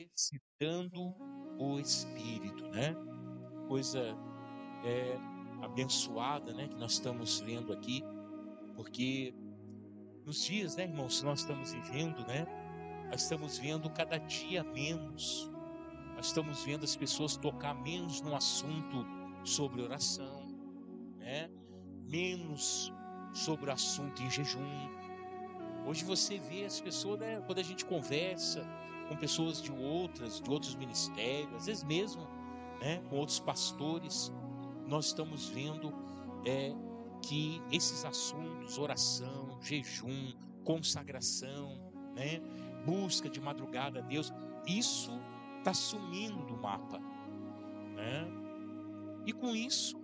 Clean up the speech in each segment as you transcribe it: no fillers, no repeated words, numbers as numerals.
exercitando o espírito, né? Coisa abençoada, né? Que nós estamos vendo aqui, porque nos dias, né, irmãos, que nós estamos vivendo, né? Nós estamos vendo cada dia menos. Nós estamos vendo as pessoas tocar menos no assunto sobre oração, né? Menos sobre o assunto em jejum. Hoje você vê as pessoas, né, quando a gente conversa com pessoas de outros ministérios, às vezes mesmo, né, com outros pastores, nós estamos vendo que esses assuntos, oração, jejum, consagração, né, busca de madrugada a Deus, isso está sumindo do mapa, né? E com isso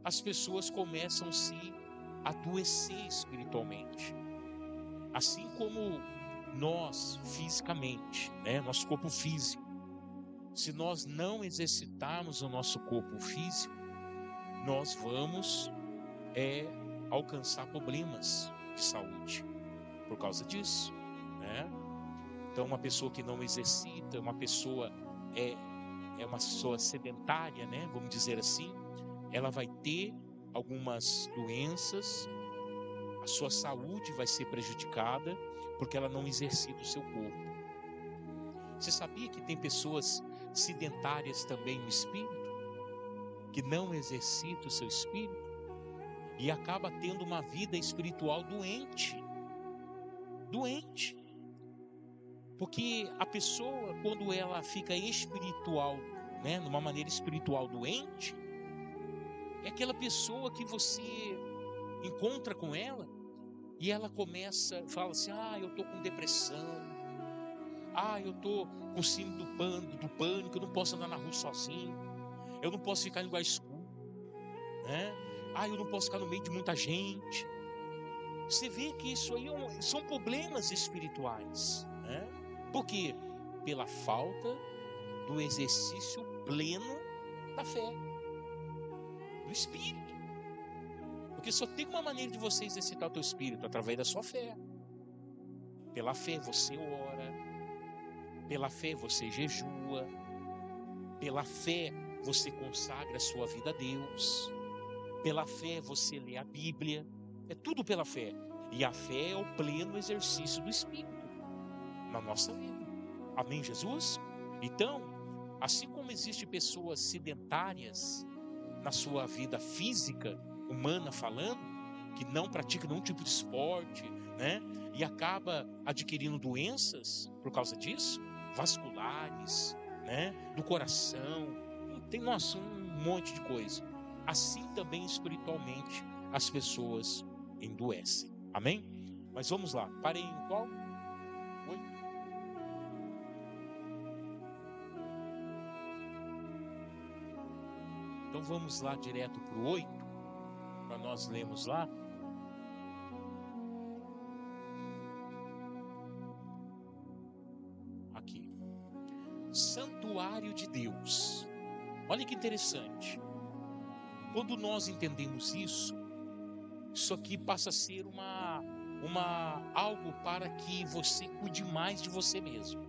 as pessoas começam a se adoecer espiritualmente, assim como nós fisicamente, né? Nosso corpo físico. Se nós não exercitarmos o nosso corpo físico, nós vamos alcançar problemas de saúde por causa disso, né? Então, uma pessoa que não exercita, uma pessoa uma pessoa sedentária, né? Vamos dizer assim, ela vai ter algumas doenças, a sua saúde vai ser prejudicada porque ela não exercita o seu corpo. Você sabia que tem pessoas sedentárias também no espírito, que não exercitam o seu espírito e acaba tendo uma vida espiritual doente? Doente. Porque a pessoa, quando ela fica espiritual, né, numa maneira espiritual doente, é aquela pessoa que você encontra com ela e ela fala assim: eu tô com depressão, eu tô com síndrome do pânico, eu não posso andar na rua sozinho, eu não posso ficar em lugar escuro, né? Eu não posso ficar no meio de muita gente. Você vê que isso aí são problemas espirituais, né? Por quê? Pela falta do exercício pleno da fé, do espírito. Porque só tem uma maneira de você exercitar o teu espírito, através da sua fé. Pela fé você ora, pela fé você jejua, pela fé você consagra a sua vida a Deus, pela fé você lê a Bíblia, é tudo pela fé. E a fé é o pleno exercício do espírito na nossa vida. Amém, Jesus? Então, assim como existem pessoas sedentárias na sua vida física, humana falando, que não pratica nenhum tipo de esporte, né? E acaba adquirindo doenças por causa disso, vasculares, né? Do coração, tem, nossa, um monte de coisa. Assim também espiritualmente as pessoas endoecem. Amém? Mas vamos lá, parei em qual? Oi? Então vamos lá direto para o 8, para nós lermos lá. Aqui. Santuário de Deus. Olha que interessante. Quando nós entendemos isso aqui passa a ser algo para que você cuide mais de você mesmo.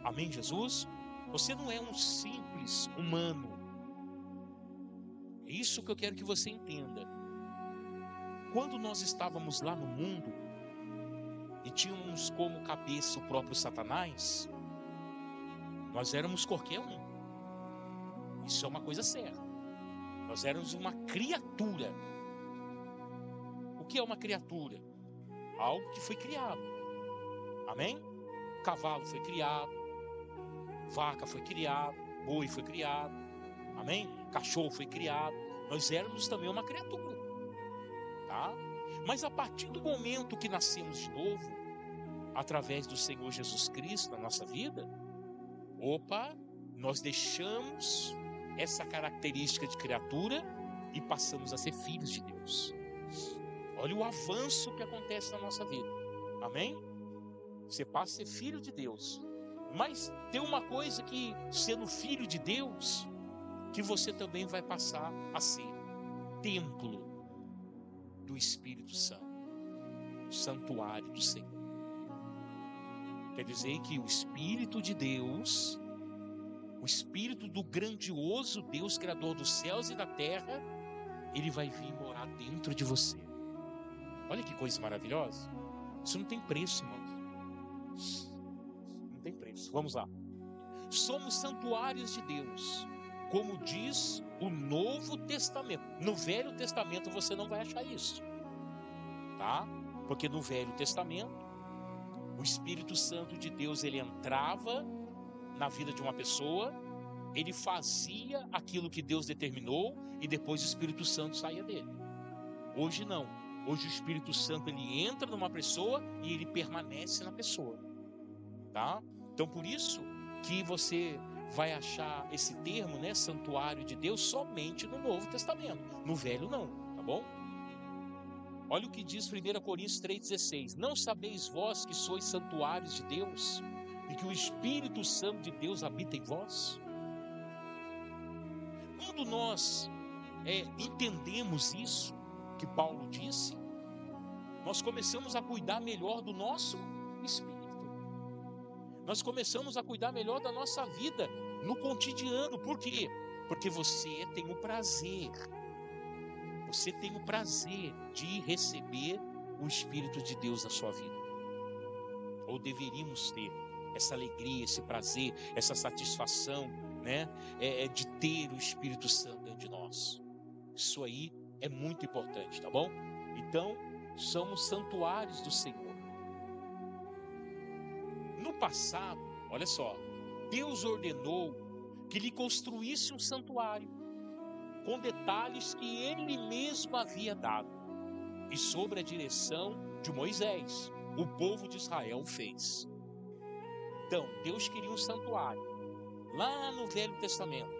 Amém, Jesus? Você não é um simples humano. É isso que eu quero que você entenda. Quando nós estávamos lá no mundo e tínhamos como cabeça o próprio Satanás, nós éramos qualquer um. Isso é uma coisa séria. Nós éramos uma criatura. O que é uma criatura? Algo que foi criado. Amém? Cavalo foi criado, vaca foi criado, boi foi criado, amém? Cachorro foi criado. Nós éramos também uma criatura, tá? Mas a partir do momento que nascemos de novo, através do Senhor Jesus Cristo na nossa vida, nós deixamos essa característica de criatura e passamos a ser filhos de Deus. Olha o avanço que acontece na nossa vida, amém? Você passa a ser filho de Deus. Mas tem uma coisa que, sendo filho de Deus, que você também vai passar a ser templo do Espírito Santo, santuário do Senhor. Quer dizer que o Espírito de Deus, o Espírito do grandioso Deus, Criador dos céus e da terra, ele vai vir morar dentro de você. Olha que coisa maravilhosa. Isso não tem preço, irmãos. Não tem preço. Vamos lá. Somos santuários de Deus, como diz o Novo Testamento. No Velho Testamento você não vai achar isso, tá? Porque no Velho Testamento o Espírito Santo de Deus, ele entrava na vida de uma pessoa, ele fazia aquilo que Deus determinou e depois o Espírito Santo saía dele. Hoje não. Hoje o Espírito Santo, ele entra numa pessoa e ele permanece na pessoa, tá? Então por isso que você vai achar esse termo, né, santuário de Deus, somente no Novo Testamento. No Velho não, tá bom? Olha o que diz 1 Coríntios 3,16. Não sabeis vós que sois santuários de Deus e que o Espírito Santo de Deus habita em vós? Quando nós entendemos isso que Paulo disse, nós começamos a cuidar melhor do nosso espírito. Nós começamos a cuidar melhor da nossa vida no cotidiano. Por quê? Porque você tem o prazer. Você tem o prazer de receber o Espírito de Deus na sua vida. Ou deveríamos ter essa alegria, esse prazer, essa satisfação, né? De ter o Espírito Santo dentro de nós. Isso aí é muito importante, tá bom? Então, somos santuários do Senhor. No passado, olha só, Deus ordenou que lhe construísse um santuário, com detalhes que ele mesmo havia dado, e sob a direção de Moisés, o povo de Israel fez. Então, Deus queria um santuário, lá no Velho Testamento,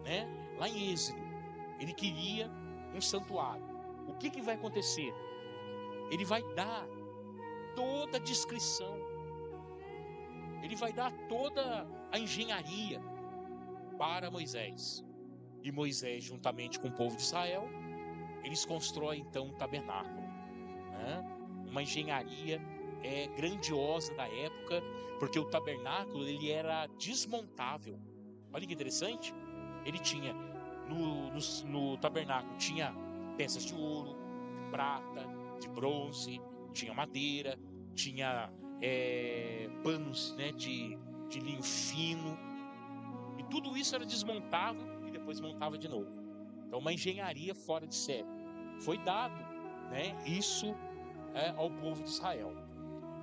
né? Lá em Êxodo, ele queria um santuário. O que vai acontecer? Ele vai dar toda a descrição, ele vai dar toda a engenharia para Moisés. E Moisés, juntamente com o povo de Israel, eles constroem então um tabernáculo, né? Uma engenharia grandiosa da época, porque o tabernáculo, ele era desmontável. Olha que interessante. Ele tinha no tabernáculo tinha peças de ouro, de prata, de bronze, tinha madeira, tinha panos, né, de linho fino, e tudo isso era desmontado e depois montava de novo. Então, uma engenharia fora de série. Foi dado, né, isso ao povo de Israel.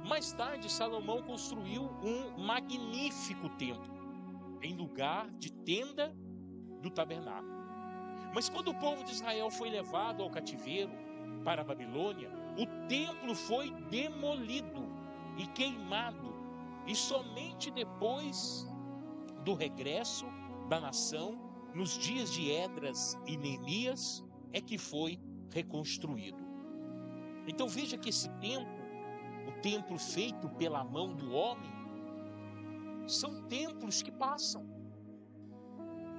Mais tarde, Salomão construiu um magnífico templo em lugar de tenda do tabernáculo. Mas quando o povo de Israel foi levado ao cativeiro para a Babilônia, o templo foi demolido e queimado, e somente depois do regresso da nação, nos dias de Esdras e Neemias, é que foi reconstruído. Então veja que esse templo, o templo feito pela mão do homem, são templos que passam.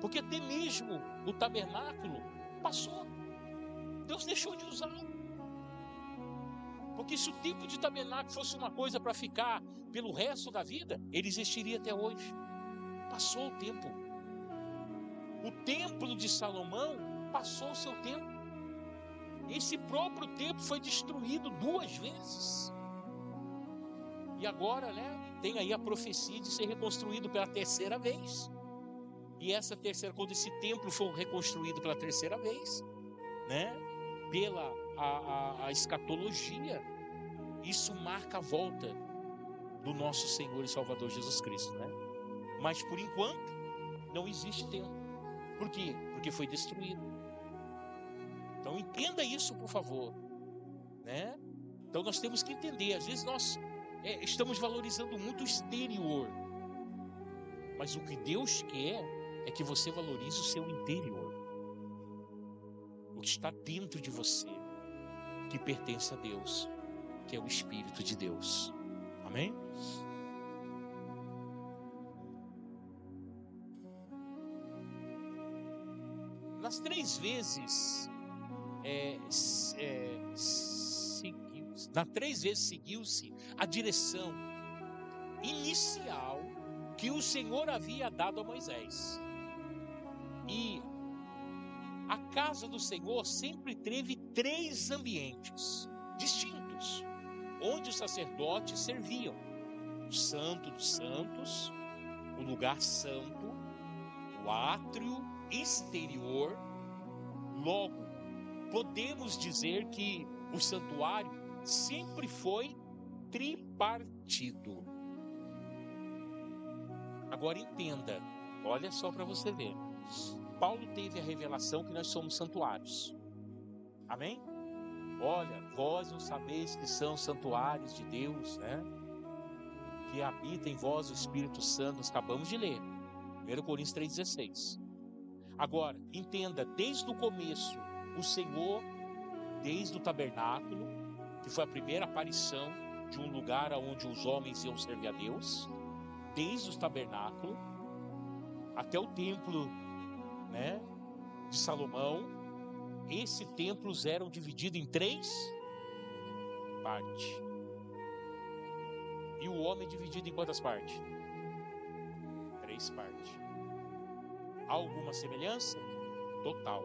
Porque até mesmo o tabernáculo passou. Deus deixou de usá-lo. Porque se o tipo de tabernáculo fosse uma coisa para ficar pelo resto da vida, ele existiria até hoje. Passou o tempo. O templo de Salomão passou o seu tempo. Esse próprio templo foi destruído 2 vezes. E agora, né, tem aí a profecia de ser reconstruído pela 3ª vez. E essa terceira, quando esse templo for reconstruído pela 3ª vez, né, pela a escatologia, isso marca a volta do nosso Senhor e Salvador Jesus Cristo, né? Mas por enquanto não existe templo. Por quê? Porque foi destruído. Então entenda isso, por favor, né? Então nós temos que entender. Às vezes nós estamos valorizando muito o exterior, mas o que Deus quer é que você valorize o seu interior, o que está dentro de você, que pertence a Deus, que é o Espírito de Deus. Amém? Nas 3 vezes seguiu-se a direção inicial que o Senhor havia dado a Moisés. E a casa do Senhor sempre teve 3 ambientes distintos, onde os sacerdotes serviam: o Santo dos Santos, o lugar santo, o átrio exterior. Logo, podemos dizer que o santuário sempre foi tripartido. Agora entenda, olha só para você ver. Paulo teve a revelação que nós somos santuários. Amém? Olha, vós não sabeis que são santuários de Deus, né? Que habita em vós o Espírito Santo. Nós acabamos de ler, 1 Coríntios 3,16. Agora, entenda, desde o começo, o Senhor, desde o tabernáculo, que foi a primeira aparição de um lugar onde os homens iam servir a Deus, desde o tabernáculo até o templo, né, de Salomão, esses templos eram divididos em 3 partes. E o homem dividido em quantas partes? 3 partes. Há alguma semelhança? Total.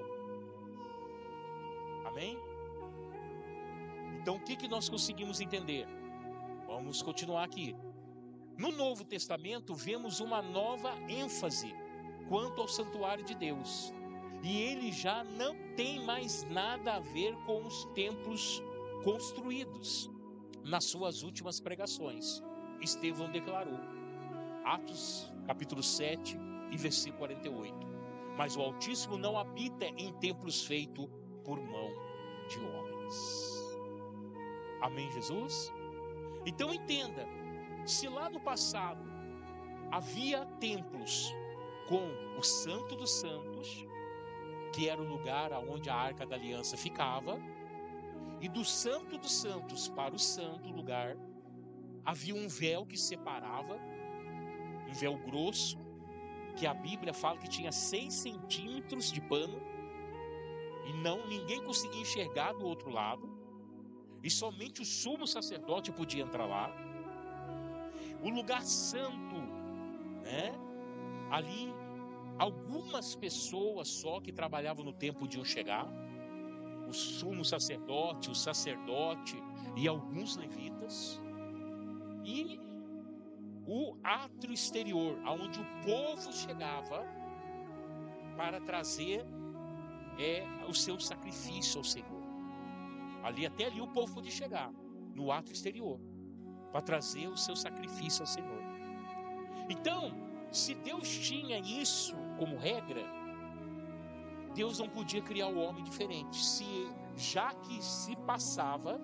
Amém? Então o que nós conseguimos entender? Vamos continuar aqui. No Novo Testamento vemos uma nova ênfase quanto ao santuário de Deus. E ele já não tem mais nada a ver com os templos construídos. Nas suas últimas pregações, Estevão declarou, Atos capítulo 7 e versículo 48. Mas o Altíssimo não habita em templos feitos por mão de homens. Amém, Jesus? Então entenda, se lá no passado havia templos com o Santo dos Santos, que era o lugar onde a Arca da Aliança ficava, e do Santo dos Santos para o Santo Lugar, havia um véu que separava, um véu grosso, que a Bíblia fala que tinha 6 centímetros de pano, e ninguém conseguia enxergar do outro lado, e somente o sumo sacerdote podia entrar lá. O lugar santo, né? Ali, algumas pessoas só que trabalhavam no templo podiam chegar, o sumo sacerdote, o sacerdote e alguns levitas, e o átrio exterior, aonde o povo chegava para trazer o seu sacrifício ao Senhor. Até ali o povo podia chegar, no átrio exterior, para trazer o seu sacrifício ao Senhor. Então, se Deus tinha isso como regra, Deus não podia criar o homem diferente. Já que se passava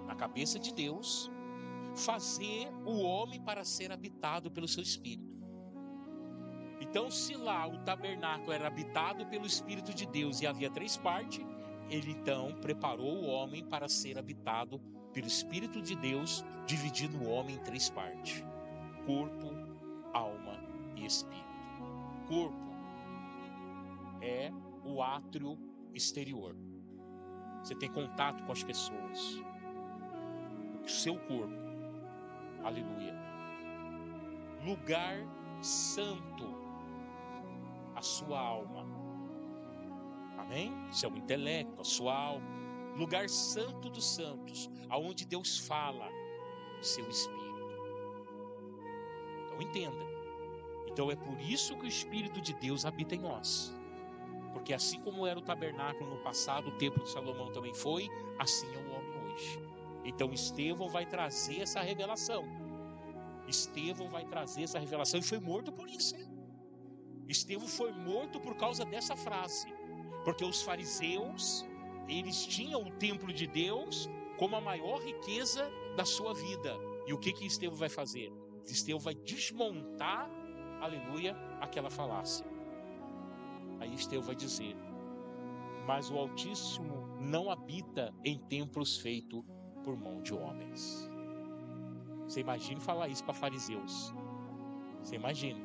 na cabeça de Deus fazer o homem para ser habitado pelo seu Espírito. Então, se lá o tabernáculo era habitado pelo Espírito de Deus e havia 3 partes, ele então preparou o homem para ser habitado pelo Espírito de Deus, dividindo o homem em 3 partes: corpo, alma e espírito. Corpo é o átrio exterior. Você tem contato com as pessoas. O seu corpo. Aleluia. Lugar santo. A sua alma. Amém? Seu intelecto, a sua alma. Lugar santo dos santos, aonde Deus fala, seu espírito. Então entenda. Então é por isso que o Espírito de Deus habita em nós. Porque assim como era o tabernáculo no passado, o templo de Salomão também foi, assim é o homem hoje. Então Estevão vai trazer essa revelação. Estevão vai trazer essa revelação e foi morto por isso. Hein? Estevão foi morto por causa dessa frase. Porque os fariseus, eles tinham o templo de Deus como a maior riqueza da sua vida. E o que Estevão vai fazer? Estevão vai desmontar, aleluia, aquela falácia. Aí Estevão vai dizer, mas o Altíssimo não habita em templos feitos por mão de homens. Você imagina falar isso para fariseus. Você imagina.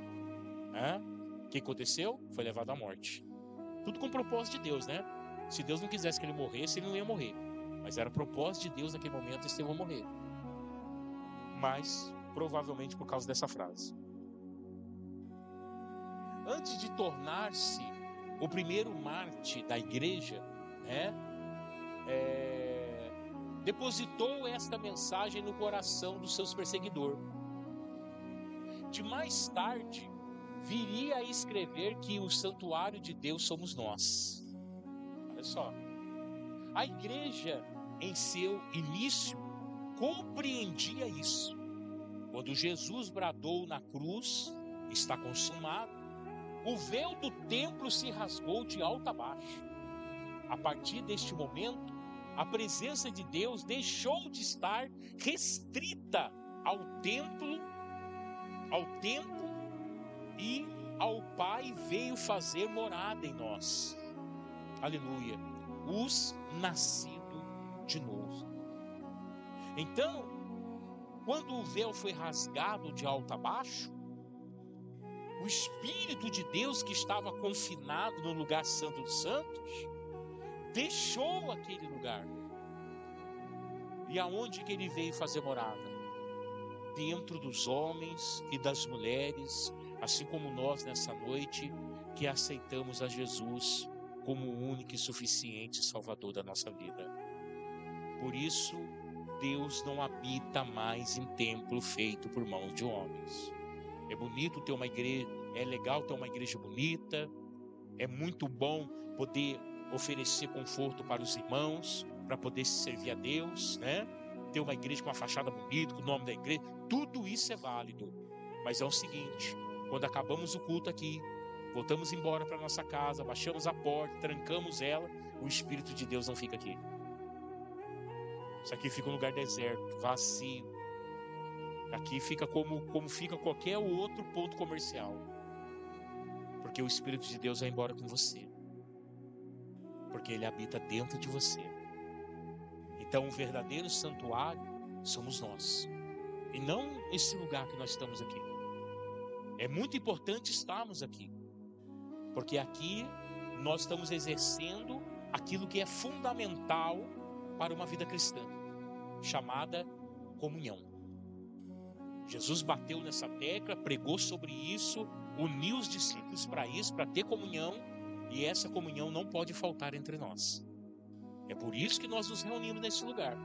O que aconteceu? Foi levado à morte. Tudo com o propósito de Deus, né? Se Deus não quisesse que ele morresse, ele não ia morrer. Mas era propósito de Deus naquele momento Estevão morrer. Mas Provavelmente por causa dessa frase. Antes de tornar-se o primeiro mártir da igreja, né, depositou esta mensagem no coração dos seus perseguidores. De mais tarde, viria a escrever que o santuário de Deus somos nós. Olha só, a igreja em seu início compreendia isso. Quando Jesus bradou na cruz, está consumado, o véu do templo se rasgou de alto a baixo. A partir deste momento, a presença de Deus deixou de estar restrita ao templo, ao tempo, e ao Pai veio fazer morada em nós. Aleluia. Os nascidos de novo. Então, quando o véu foi rasgado de alto a baixo, o Espírito de Deus que estava confinado no lugar santo dos santos, deixou aquele lugar. E aonde que ele veio fazer morada? Dentro dos homens e das mulheres, assim como nós nessa noite, que aceitamos a Jesus como o único e suficiente Salvador da nossa vida. Por isso, Deus não habita mais em templo feito por mãos de homens. É bonito ter uma igreja, é legal ter uma igreja bonita, é muito bom poder oferecer conforto para os irmãos, para poder se servir a Deus, né? Ter uma igreja com uma fachada bonita, com o nome da igreja, tudo isso é válido. Mas é o seguinte, quando acabamos o culto aqui, voltamos embora para nossa casa, baixamos a porta, trancamos ela, o Espírito de Deus não fica aqui. Isso aqui fica um lugar deserto, vazio. Aqui fica como fica qualquer outro ponto comercial. Porque o Espírito de Deus vai embora com você. Porque Ele habita dentro de você. Então o verdadeiro santuário somos nós. E não esse lugar que nós estamos aqui. É muito importante estarmos aqui. Porque aqui nós estamos exercendo aquilo que é fundamental para uma vida cristã, chamada comunhão. Jesus bateu nessa tecla, pregou sobre isso, uniu os discípulos para isso, para ter comunhão, e essa comunhão não pode faltar entre nós. É por isso que nós nos reunimos nesse lugar.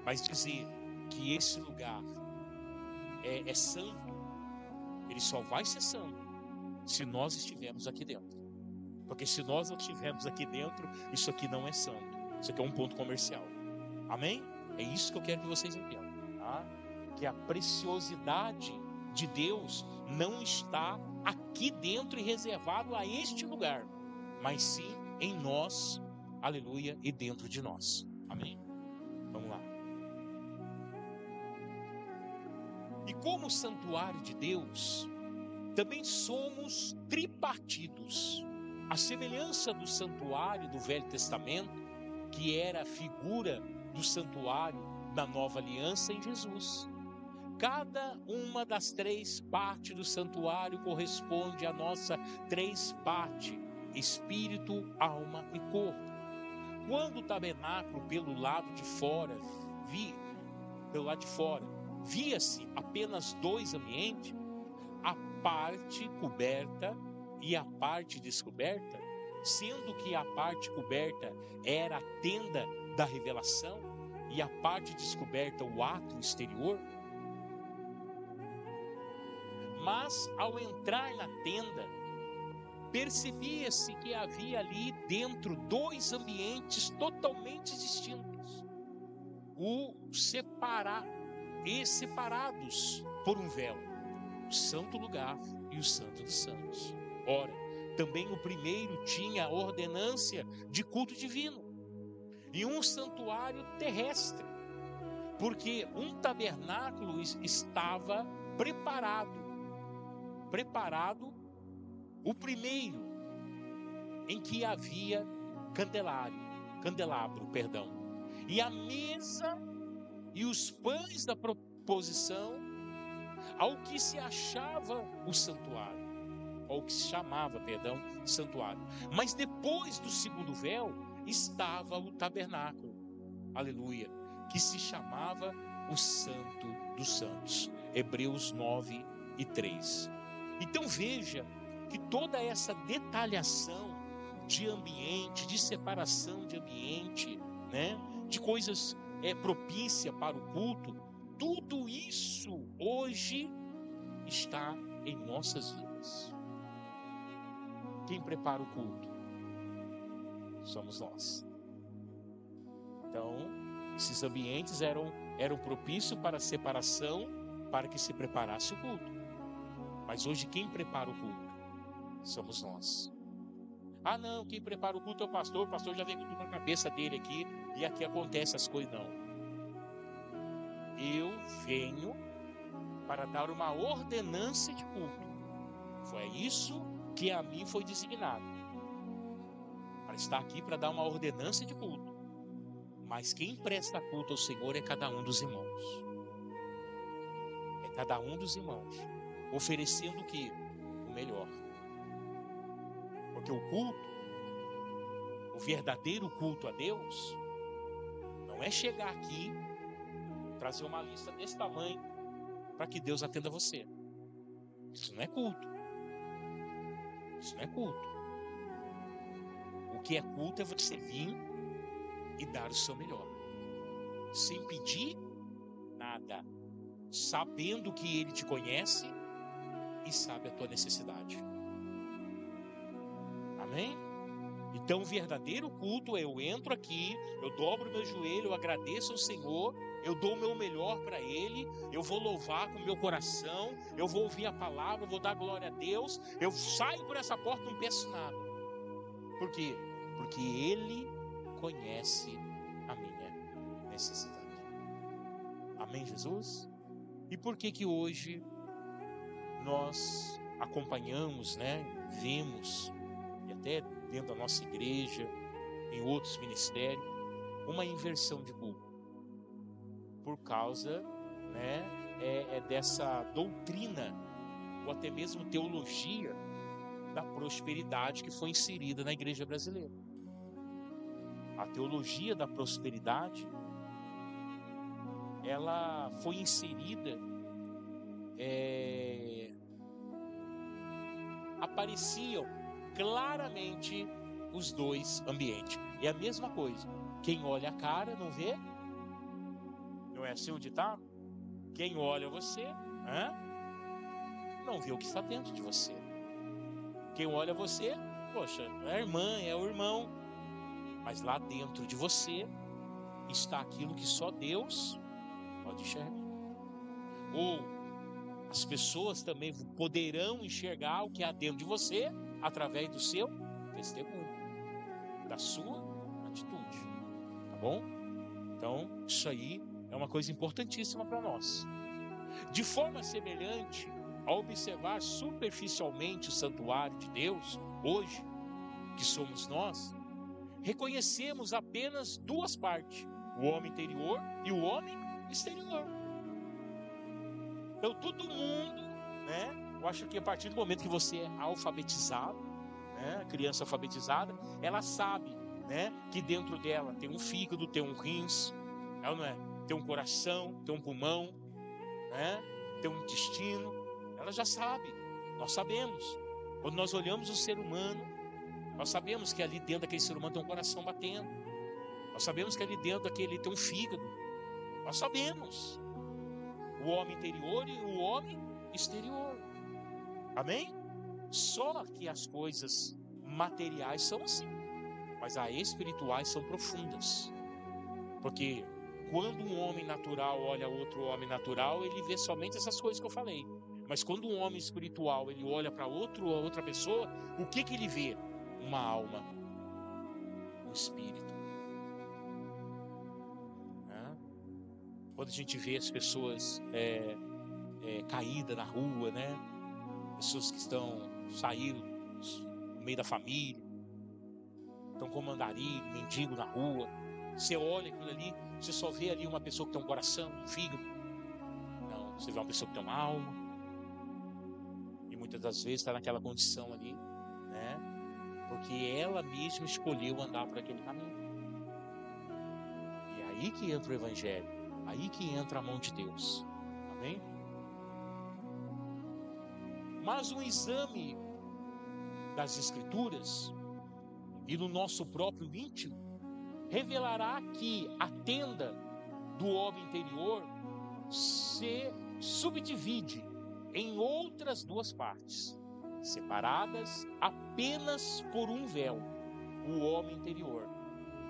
Mas dizer que esse lugar é santo, ele só vai ser santo se nós estivermos aqui dentro. Porque se nós não estivermos aqui dentro, isso aqui não é santo. Isso aqui é um ponto comercial. Amém? É isso que eu quero que vocês entendam, tá? Que a preciosidade de Deus não está aqui dentro e reservado a este lugar, mas sim em nós, aleluia, e dentro de nós. Amém? Vamos lá. E como santuário de Deus, também somos tripartidos. A semelhança do santuário do Velho Testamento, que era a figura do santuário da Nova Aliança em Jesus. Cada uma das três partes do santuário corresponde à nossa três partes: espírito, alma e corpo. Quando o tabernáculo pelo lado de fora via-se apenas dois ambientes, a parte coberta e a parte descoberta, sendo que a parte coberta era a tenda da revelação e a parte descoberta o átrio exterior. Mas ao entrar na tenda, percebia-se que havia ali dentro dois ambientes totalmente distintos, separados por um véu, o santo lugar e o santo dos santos. Ora, também o primeiro tinha a ordenância de culto divino e um santuário terrestre, porque um tabernáculo estava preparado, o primeiro, em que havia candelabro, e a mesa e os pães da proposição, ao que se achava o santuário, ou que se chamava, santuário. Mas depois do segundo véu estava o tabernáculo, aleluia, que se chamava o Santo dos Santos. Hebreus 9:3. Então veja que toda essa detalhação de ambiente, de separação de ambiente, né, de coisas propícias para o culto, tudo isso hoje está em nossas vidas. Quem prepara o culto? Somos nós. Então, esses ambientes eram propícios para a separação, para que se preparasse o culto. Mas hoje quem prepara o culto? Somos nós. Ah não, quem prepara o culto é o pastor já vem com tudo na cabeça dele aqui, e aqui acontece as coisas. Não. Eu venho para dar uma ordenância de culto. Foi isso que a mim foi designado. Para estar aqui para dar uma ordenância de culto. Mas quem presta culto ao Senhor é cada um dos irmãos. É cada um dos irmãos. Oferecendo o quê? O melhor. Porque o culto, o verdadeiro culto a Deus, não é chegar aqui, trazer uma lista desse tamanho, para que Deus atenda você. Isso não é culto. Isso não é culto. O que é culto é você vir e dar o seu melhor, sem pedir nada, sabendo que Ele te conhece e sabe a tua necessidade. Amém? Então o verdadeiro culto é: eu entro aqui, eu dobro meu joelho, eu agradeço ao Senhor, eu dou o meu melhor para Ele, eu vou louvar com o meu coração, eu vou ouvir a palavra, eu vou dar glória a Deus, eu saio por essa porta e não peço nada. Por quê? Porque Ele conhece a minha necessidade. Amém, Jesus? E por que hoje nós acompanhamos, né, vemos, e até dentro da nossa igreja, em outros ministérios, uma inversão de culto? Por causa, né, dessa doutrina, ou até mesmo teologia da prosperidade que foi inserida na igreja brasileira. A teologia da prosperidade, ela foi inserida, apareciam claramente os dois ambientes. É a mesma coisa. Quem olha a cara não vê? Não é assim o ditado? Quem olha você, não vê o que está dentro de você. Quem olha você, poxa, é a irmã, é o irmão. Mas lá dentro de você está aquilo que só Deus pode enxergar. Ou as pessoas também poderão enxergar o que há dentro de você através do seu testemunho, da sua atitude. Tá bom? Então, isso aí é uma coisa importantíssima para nós. De forma semelhante, ao observar superficialmente o santuário de Deus, hoje, que somos nós, reconhecemos apenas duas partes: o homem interior e o homem exterior. Então todo mundo, né? Eu acho que a partir do momento que você é alfabetizado, né, criança alfabetizada, ela sabe, né, que dentro dela tem um fígado, tem um rins, não é? Tem um coração, tem um pulmão, né? Tem um intestino. Ela já sabe. Nós sabemos. Quando nós olhamos o ser humano, nós sabemos que ali dentro daquele ser humano tem um coração batendo. Nós sabemos que ali dentro daquele tem um fígado. Nós sabemos. O homem interior e o homem exterior. Amém? Só que as coisas materiais são assim, mas as espirituais são profundas. Porque quando um homem natural olha outro homem natural, ele vê somente essas coisas que eu falei. Mas quando um homem espiritual ele olha para outra pessoa, o que ele vê? Uma alma, um espírito. Quando a gente vê as pessoas caídas na rua, né? Pessoas que saíram no meio da família, estão com mandarim, mendigo na rua. Você olha aquilo ali, você só vê ali uma pessoa que tem um coração, um fígado. Não, você vê uma pessoa que tem uma alma. E muitas das vezes está naquela condição ali, né? Porque ela mesma escolheu andar por aquele caminho. E aí que entra o evangelho. Aí que entra a mão de Deus. Amém? Mas um exame das Escrituras e no nosso próprio íntimo revelará que a tenda do homem interior se subdivide em outras duas partes, separadas apenas por um véu. O homem interior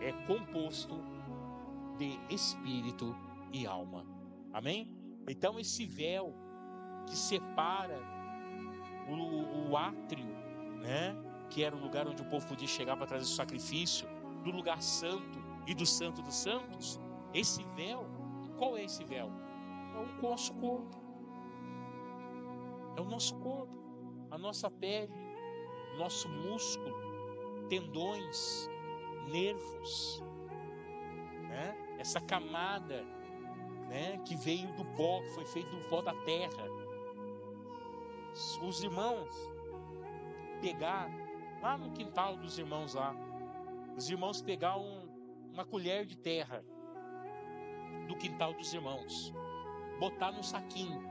é composto de espírito e alma. Amém? Então esse véu que separa o átrio, né, que era o lugar onde o povo podia chegar para trazer o sacrifício, do lugar santo e do santo dos santos, esse véu, qual é esse véu? É o nosso corpo. É o nosso corpo, a nossa pele, nosso músculo, tendões, nervos, né? Essa camada, né, que veio do pó, que foi feito do pó da terra. Os irmãos pegar lá no quintal dos irmãos lá, os irmãos pegar uma colher de terra do quintal dos irmãos, botar num saquinho,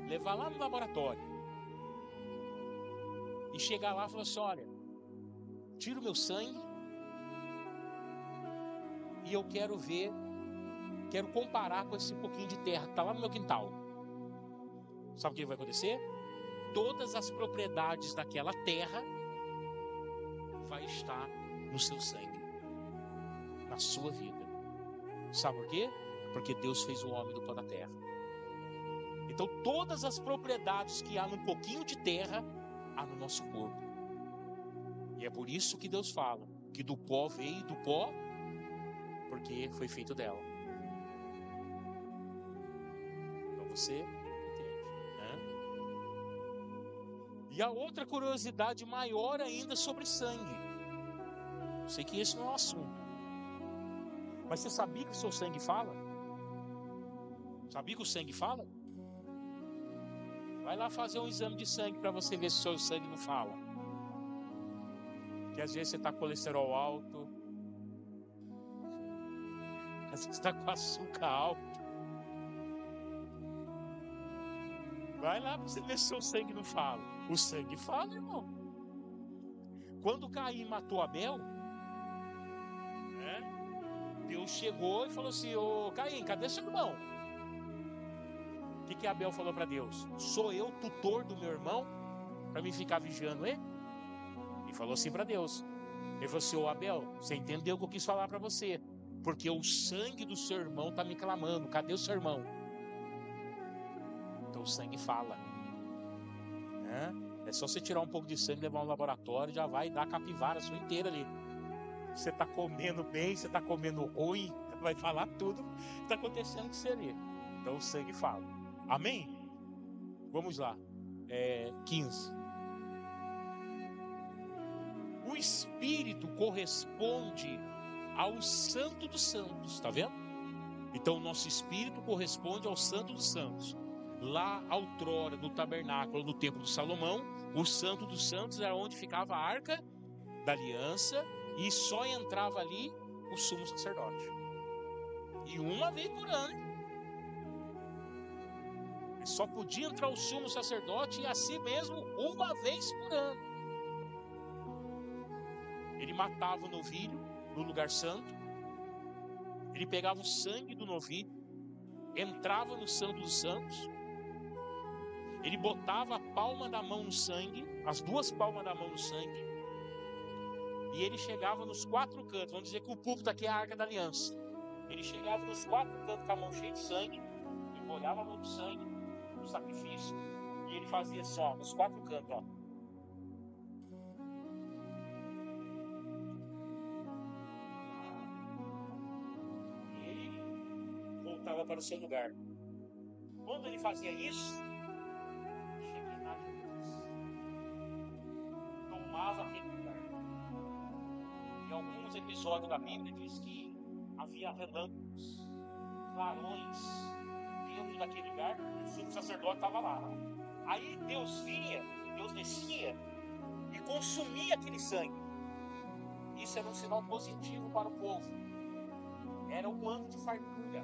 levar lá no laboratório e chegar lá e falar assim: olha, tira o meu sangue e eu quero ver, quero comparar com esse pouquinho de terra que está lá no meu quintal. Sabe o que vai acontecer? Todas as propriedades daquela terra vai estar no seu sangue, na sua vida. Sabe por quê? Porque Deus fez o homem do pó da terra. Então todas as propriedades que há num pouquinho de terra, há no nosso corpo. E é por isso que Deus fala que do pó veio do pó, porque foi feito dela. Então você entende, né? E a outra curiosidade maior ainda sobre sangue. Eu sei que esse não é um assunto, mas você sabia que o seu sangue fala? Sabia que o sangue fala? Vai lá fazer um exame de sangue para você ver se o seu sangue não fala. Porque às vezes você está com colesterol alto, às vezes você está com açúcar alto. Vai lá para você ver se o seu sangue não fala. O sangue fala, irmão. Quando Caim matou Abel, né, Deus chegou e falou assim: ô Caim, cadê seu irmão? O que Abel falou para Deus? Sou eu tutor do meu irmão para me ficar vigiando ele? E falou assim para Deus. Ele falou assim: ô Abel, você entendeu o que eu quis falar para você? Porque o sangue do seu irmão está me clamando. Cadê o seu irmão? Então o sangue fala, né? É só você tirar um pouco de sangue, levar no laboratório, já vai dar a capivara sua inteira ali. Você está comendo bem, você está comendo ruim, vai falar tudo que está acontecendo com você ali. Então o sangue fala. Amém? Vamos lá. 15. O Espírito corresponde ao Santo dos Santos, tá vendo? Então o nosso Espírito corresponde ao Santo dos Santos. Lá, outrora, no tabernáculo, no templo de Salomão, o Santo dos Santos era onde ficava a Arca da Aliança e só entrava ali o sumo sacerdote. E uma vez por ano. Só podia entrar o sumo sacerdote e assim mesmo uma vez por ano. Ele matava o novilho no lugar santo. Ele pegava o sangue do novilho, entrava no Santo dos Santos. Ele botava a palma da mão no sangue, as duas palmas da mão no sangue. E ele chegava nos quatro cantos. Vamos dizer que o púlpito aqui é a Arca da Aliança. Ele chegava nos quatro cantos com a mão cheia de sangue. Ele molhava a mão de sangue no sacrifício. E ele fazia assim, ó, nos quatro cantos, ó. E ele voltava para o seu lugar. Quando ele fazia isso, tomava aquele lugar. Em alguns episódios da Bíblia diz que havia relâmpagos, clarões dentro daquele lugar, e o sumo sacerdote estava lá. Aí Deus vinha, Deus descia e consumia aquele sangue. Isso era um sinal positivo para o povo. Era um ano de fartura.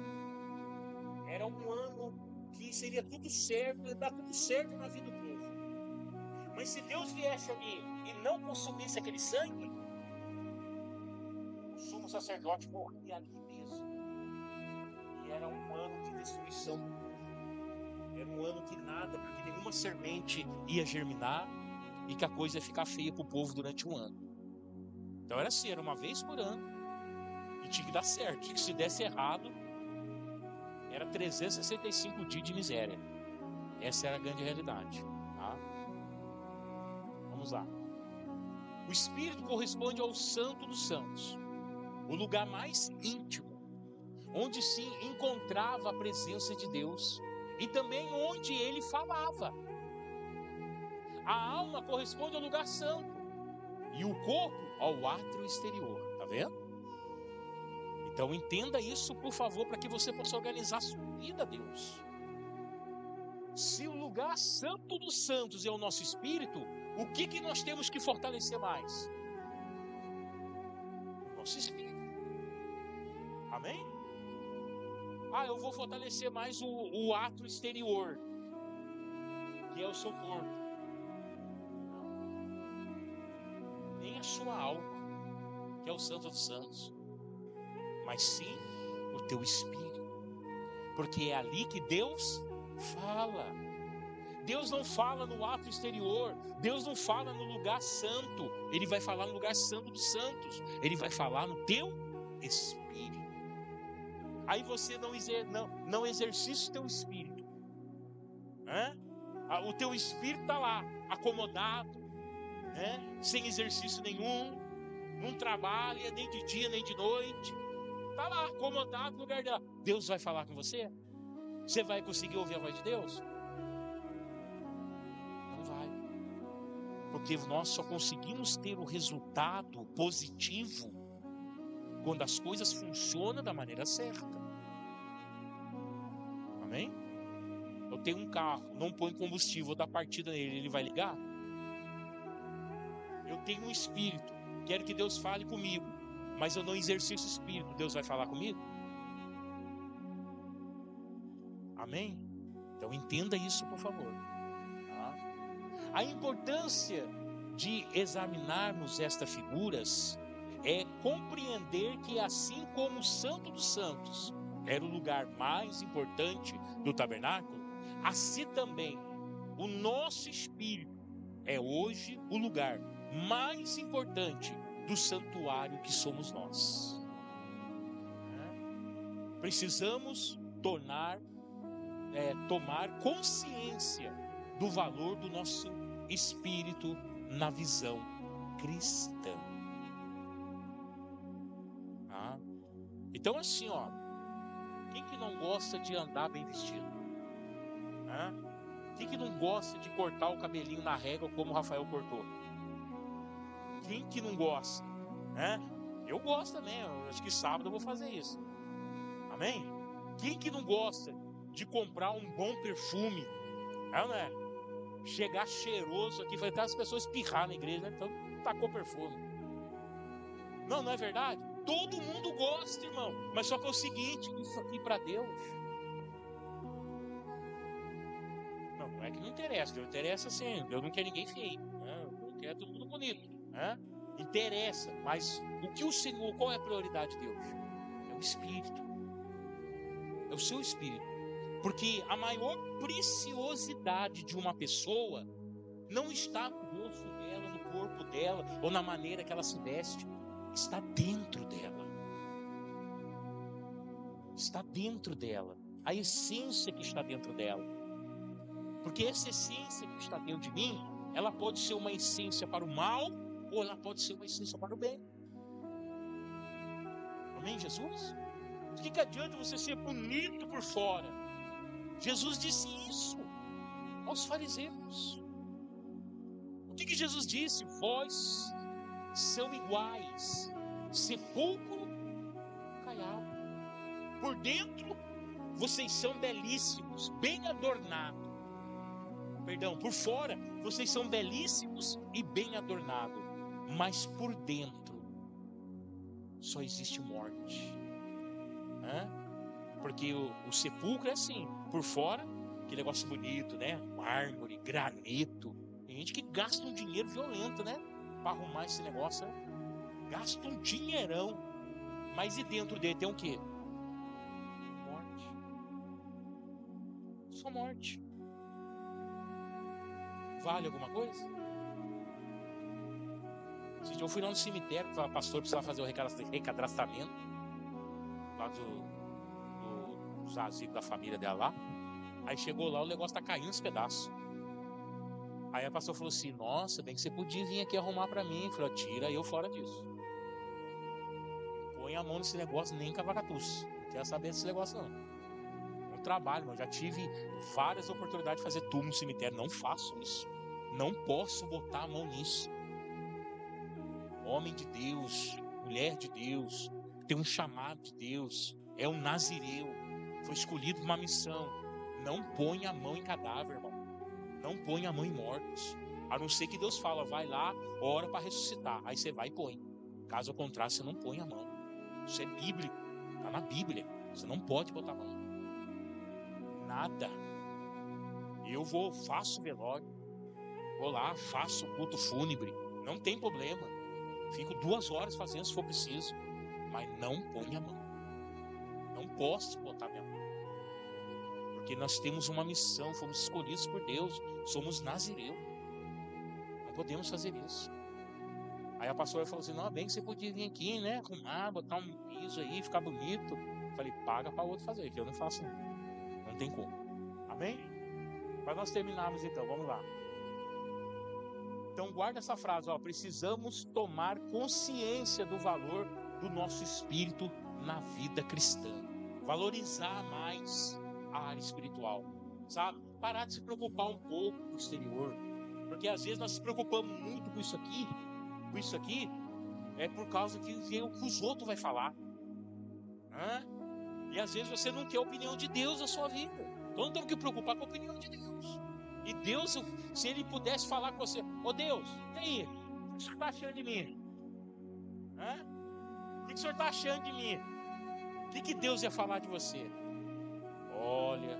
Era um ano que seria tudo certo, ia dar tudo certo na vida do povo. Mas se Deus viesse ali e não consumisse aquele sangue, o sumo sacerdote morria ali mesmo. E era um ano de destruição. Era um ano que nada, porque nenhuma semente ia germinar e que a coisa ia ficar feia para o povo durante um ano. Então era assim, era uma vez por ano e tinha que dar certo. Tinha que se desse errado, era 365 dias de miséria. Essa era a grande realidade. Tá? Vamos lá. O Espírito corresponde ao Santo dos Santos, o lugar mais íntimo, onde se encontrava a presença de Deus e também onde ele falava. A alma corresponde ao lugar santo e o corpo ao átrio exterior. Tá vendo? Então entenda isso, por favor, para que você possa organizar a sua vida, Deus. Se o lugar santo dos santos é o nosso espírito, o que nós temos que fortalecer mais? O nosso espírito. Amém? Eu vou fortalecer mais o átrio exterior, que é o seu corpo. Nem a sua alma, que é o santo dos santos, mas sim o teu espírito, porque é ali que Deus fala. Deus não fala no átrio exterior, Deus não fala no lugar santo, Ele vai falar no lugar santo dos santos, Ele vai falar no teu espírito. Aí você não exercita o teu espírito, o teu espírito está lá, acomodado, sem exercício nenhum, não trabalha nem de dia nem de noite, está lá acomodado no lugar dela. Deus vai falar com você? Você vai conseguir ouvir a voz de Deus? Não vai, porque nós só conseguimos ter o resultado positivo quando as coisas funcionam da maneira certa. Amém? Eu tenho um carro, não põe combustível, vou dar partida nele, ele vai ligar? Eu tenho um espírito, quero que Deus fale comigo, mas eu não exercito o espírito, Deus vai falar comigo? Amém? Então entenda isso, por favor. Tá? A importância de examinarmos estas figuras é compreender que assim como o Santo dos Santos era o lugar mais importante do tabernáculo, assim também o nosso espírito é hoje o lugar mais importante do santuário que somos nós. Precisamos tomar consciência do valor do nosso espírito na visão cristã. Então assim, quem que não gosta de andar bem vestido? Quem que não gosta de cortar o cabelinho na régua como o Rafael cortou? Quem que não gosta? Eu gosto também, eu acho que sábado eu vou fazer isso. Amém? Quem que não gosta de comprar um bom perfume? Né? Chegar cheiroso aqui, vai até as pessoas espirrar na igreja, né? Então tacou perfume. Não é verdade? Todo mundo gosta, irmão. Mas só que é o seguinte, isso aqui para Deus não é que não interessa. Deus interessa sim. Deus não quer ninguém feio, Deus quer todo mundo bonito, Interessa, mas o que o Senhor, qual é a prioridade de Deus? É o Espírito. É o seu Espírito. Porque a maior preciosidade de uma pessoa não está no rosto dela, no corpo dela, ou na maneira que ela se veste. Está dentro dela. Está dentro dela. A essência que está dentro dela. Porque essa essência que está dentro de mim, ela pode ser uma essência para o mal, ou ela pode ser uma essência para o bem. Amém, Jesus? O que adianta você ser bonito por fora? Jesus disse isso aos fariseus. O que Jesus disse? Vós são iguais, sepulcro caiado. Por dentro, vocês são belíssimos, bem adornados. Por fora, vocês são belíssimos e bem adornados. Mas por dentro, só existe morte. né? Porque o sepulcro é assim, por fora, aquele negócio bonito, né? Mármore, granito. Tem gente que gasta um dinheiro violento, né? Para arrumar esse negócio, né? Gasta um dinheirão. Mas e dentro dele tem o quê? Morte. Só morte. Vale alguma coisa? Esse dia eu fui lá no cemitério, o pastor precisava fazer o recadastramento lá dos asílios da família dela lá. Aí chegou lá, o negócio tá caindo nos pedaços. Aí a pastor falou assim: nossa, bem que você podia vir aqui arrumar pra mim. Eu falei: tira eu fora disso. Põe a mão nesse negócio, nem cavacatuço. Não quero saber desse negócio, não. Não trabalho, mas já tive várias oportunidades de fazer turno no cemitério. Não faço isso. Não posso botar a mão nisso. Homem de Deus, mulher de Deus, tem um chamado de Deus, é um nazireu, foi escolhido uma missão. Não põe a mão em cadáver, irmão. Não põe a mão em mortos. A não ser que Deus fala: vai lá, ora para ressuscitar. Aí você vai e põe. Caso contrário, você não põe a mão. Isso é bíblico, está na Bíblia. Você não pode botar a mão. Nada. Eu faço velório, vou lá, faço culto fúnebre. Não tem problema. Fico 2 horas fazendo se for preciso. Mas não põe a mão. Não posso botar minha mão. Porque nós temos uma missão, fomos escolhidos por Deus, somos nazireu. Não podemos fazer isso. Aí a pastora falou assim: não, bem que você podia vir aqui, né, arrumar, botar um piso aí, ficar bonito. Eu falei: paga para outro fazer, que eu não faço não. Não tem como. Amém? Para nós terminarmos então, vamos lá. Então guarda essa frase, ó: precisamos tomar consciência do valor do nosso espírito na vida cristã. Valorizar mais a área espiritual, sabe? Parar de se preocupar um pouco com o exterior, porque às vezes nós se preocupamos muito com isso aqui é por causa que o que os outros vão falar, né? E às vezes você não quer a opinião de Deus na sua vida, então não temos que preocupar com a opinião de Deus. E Deus, se Ele pudesse falar com você: ô Deus, e aí, o que o senhor está achando de mim? Hã? O que o senhor está achando de mim? O que Deus ia falar de você? Olha,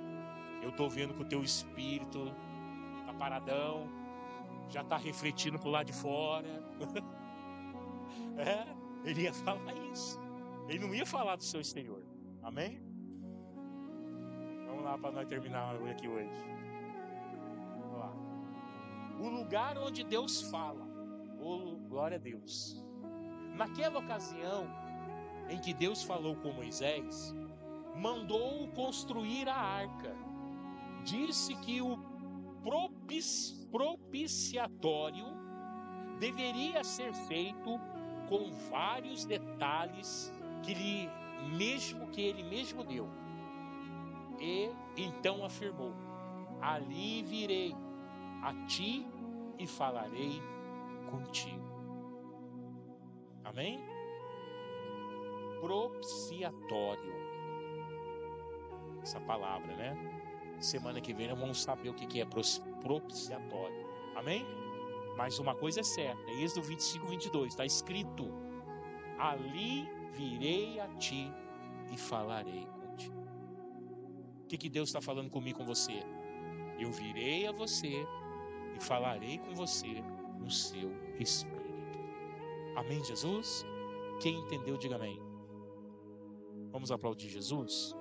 eu estou vendo que o teu espírito está paradão, já está refletindo para o lado de fora. Ele ia falar isso. Ele não ia falar do seu exterior. Amém? Vamos lá para nós terminar aqui hoje. Vamos lá. O lugar onde Deus fala. Oh, glória a Deus. Naquela ocasião em que Deus falou com Moisés, mandou construir a arca. Disse que o propiciatório deveria ser feito com vários detalhes que ele mesmo deu. E então afirmou: ali virei a ti e falarei contigo. Amém? Propiciatório. Essa palavra, né? Semana que vem nós vamos saber o que é propiciatório. Amém? Mas uma coisa é certa: Êxodo 25, 22, está escrito: ali virei a ti e falarei contigo. O que Deus está falando comigo, com você? Eu virei a você e falarei com você no seu espírito. Amém, Jesus? Quem entendeu, diga amém. Vamos aplaudir Jesus?